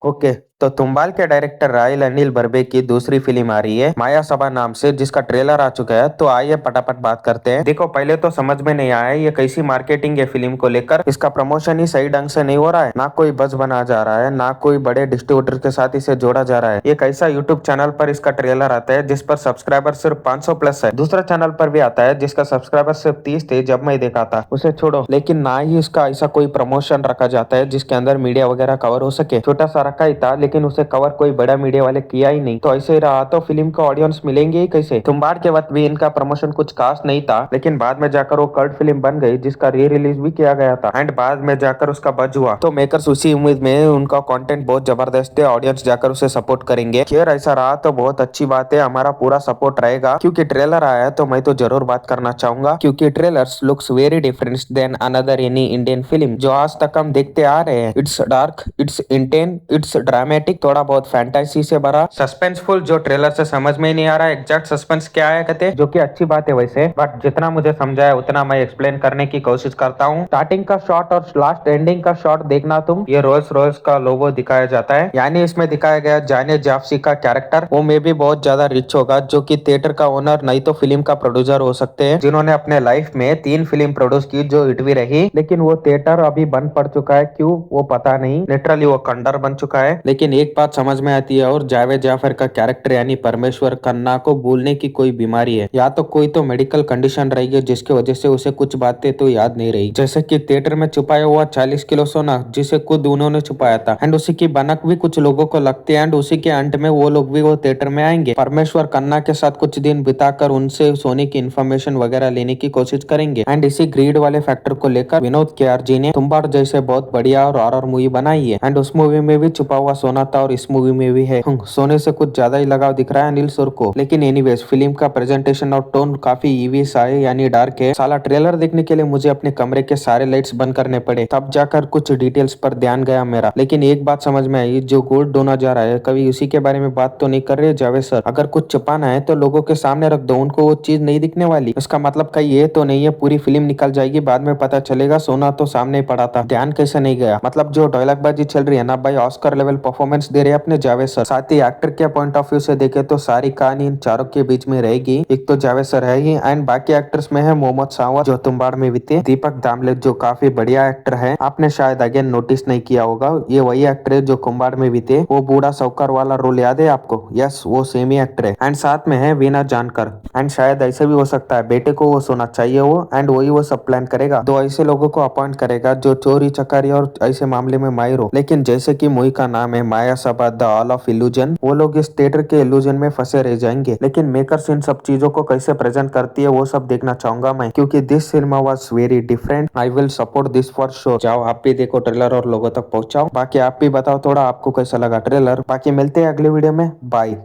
Okay. तो तुम्बाल के director royal Anil बर्बे की दूसरी फिल्म आ रही है माया सभा नाम से, जिसका ट्रेलर आ चुका है। तो आइए फटाफट बात करते हैं। देखो, पहले तो समझ में नहीं आया ये कैसी मार्केटिंग है फिल्म को लेकर। इसका प्रमोशन ही सही ढंग से नहीं हो रहा है, ना कोई बज बना जा रहा है, ना कोई बड़े डिस्ट्रीब्यूटर के साथ इसे जोड़ा जा रहा है। एक ऐसा यूट्यूब चैनल पर इसका ट्रेलर आता है जिस पर सब्सक्राइबर सिर्फ 500 प्लस है। दूसरा चैनल पर भी आता है जिसका सब्सक्राइबर सिर्फ 30 थे जब मैं देखा था, उसे छोड़ो। लेकिन ना ही इसका ऐसा कोई प्रमोशन रखा जाता है जिसके अंदर मीडिया वगैरह कवर हो सके। छोटा सा रखा ही था, लेकिन उसे कवर कोई बड़ा मीडिया वाले किया ही नहीं। तो ऐसे ही रहा तो फिल्म को ऑडियंस मिलेंगे ही कैसे। तुम्बाड़ के वक्त भी इनका प्रमोशन कुछ खास नहीं था, लेकिन बाद में जाकर वो कल्ट फिल्म बन गई जिसका री रिलीज भी किया गया था एंड बाद में जाकर उसका बज हुआ। तो मेकर्स उसी उम्मीद में उनका कंटेंट बहुत जबरदस्त है, ऑडियंस जाकर उसे सपोर्ट करेंगे। खैर, ऐसा रहा तो बहुत अच्छी बात है, हमारा पूरा सपोर्ट रहेगा। क्योंकि ट्रेलर आया है तो मैं तो जरूर बात करना चाहूंगा, क्योंकि trailers looks very different than another any Indian film जो आज तक हम देखते आ रहे हैं। It's dark, it's intense, it's dramatic, थोड़ा बहुत फैंटेसी से भरा, सस्पेंसफुल, जो ट्रेलर से समझ में ही नहीं आ रहा है एग्जैक्ट सस्पेंस क्या है कहते, जो कि अच्छी बात है वैसे। बट जितना मुझे समझा है उतना मैं एक्सप्लेन करने की कोशिश करता हूँ। स्टार्टिंग का शॉट और लास्ट एंडिंग का शॉट देखना तुम, ये रोल्स रॉयस का लोगो दिखाया जाता है, यानी इसमें दिखाया गया जाने जाफसी का कैरेक्टर वो मे भी बहुत ज्यादा रिच होगा, जो कि थिएटर का ओनर नहीं तो फिल्म का प्रोड्यूसर हो सकते हैं, जिन्होंने अपने लाइफ में 3 फिल्म प्रोड्यूस की जो हिट भी रही। लेकिन वो थिएटर अभी बंद पड़ चुका है, क्यों वो पता नहीं, लिटरली वो खंडर बन चुका है। लेकिन एक बात समझ में आती है, और जावेद जाफर का कैरेक्टर यानी परमेश्वर खन्ना को भूलने की कोई बीमारी है, या तो कोई तो मेडिकल कंडीशन रही है जिसकी वजह से उसे कुछ बातें तो याद नहीं रही, जैसे कि थिएटर में छुपाया हुआ 40 किलो सोना जिसे खुद उन्होंने छुपाया था, एंड उसी की भनक भी कुछ लोगों को लगती है, एंड उसी के अंत में वो लोग भी वो थिएटर में आएंगे, परमेश्वर खन्ना के साथ कुछ दिन बिताकर उनसे सोने की इन्फॉर्मेशन वगैरह लेने की कोशिश करेंगे। एंड इसी ग्रीड वाले फैक्टर को लेकर विनोद केआर जी ने तुम्बाड़ जैसे बहुत बढ़िया और हॉरर मूवी बनाई है, एंड उस मूवी में भी छुपा हुआ सोना था और इस मूवी में भी है। सोने से कुछ ज्यादा ही लगाव दिख रहा है अनिल सुर को। लेकिन एनीवेज, फिल्म का प्रेजेंटेशन और टोन काफी ईवी सा है, यानी डार्क है। साला ट्रेलर देखने के लिए मुझे अपने कमरे के सारे लाइट्स बंद करने पड़े, तब जाकर कुछ डिटेल्स पर ध्यान गया मेरा। लेकिन एक बात समझ में आई, जो गोल्ड डोना जा रहा है कभी उसी के बारे में बात तो नहीं कर रहे जावेद सर। अगर कुछ छुपाना है तो लोगों के सामने रख दो, उनको वो चीज नहीं दिखने वाली। इसका मतलब कहीं ये तो नहीं है पूरी फिल्म निकल जाएगी, बाद में पता चलेगा सोना तो सामने ही पड़ा था, ध्यान कैसे नहीं गया। मतलब जो डायलॉगबाजी चल रही है ना भाई, ऑस्कर लेवल परफॉर्मेंस दे रहे हैं अपने जावेद सर। साथ ही एक्टर के पॉइंट ऑफ व्यू से देखे तो सारी कहानी इन चारों के बीच में रहेगी। एक तो जावेद सर है ही, एंड बाकी एक्टर्स में है मोहम्मद सावर जो तुम्बाड़ में भी थे, दीपक दामले जो काफी बढ़िया एक्टर है, आपने शायद अगेन नोटिस नहीं किया होगा, ये वही एक्टर है जो कुम्बाड़ में भी थे। वो बूढ़ा साहूकार वाला रोल याद है आपको? यस, वो सेम ही एक्टर है। एंड साथ में है वीना जानकर, एंड शायद ऐसे भी हो सकता है बेटे को वो सोना चाहिए वो, एंड वही वो सब प्लान करेगा। 2 ऐसे लोगों को अपॉइंट करेगा जो चोरी चकारी और ऐसे मामले में माहिर हो। लेकिन जैसे कि मूवी का नाम है माया सभा द ऑल ऑफ इल्यूजन, वो लोग इस थिएटर के इल्यूजन में फंसे रह जाएंगे। लेकिन मेकर्स इन सब चीजों को कैसे प्रेजेंट करती है वो सब देखना चाहूंगा मैं, क्योंकि this cinema was very different. I will support this for sure. जाओ आप भी देखो ट्रेलर और लोगों तक पहुंचाओ। बाकी आप भी बताओ थोड़ा आपको कैसा लगा ट्रेलर। बाकी मिलते हैं अगले वीडियो में, बाय।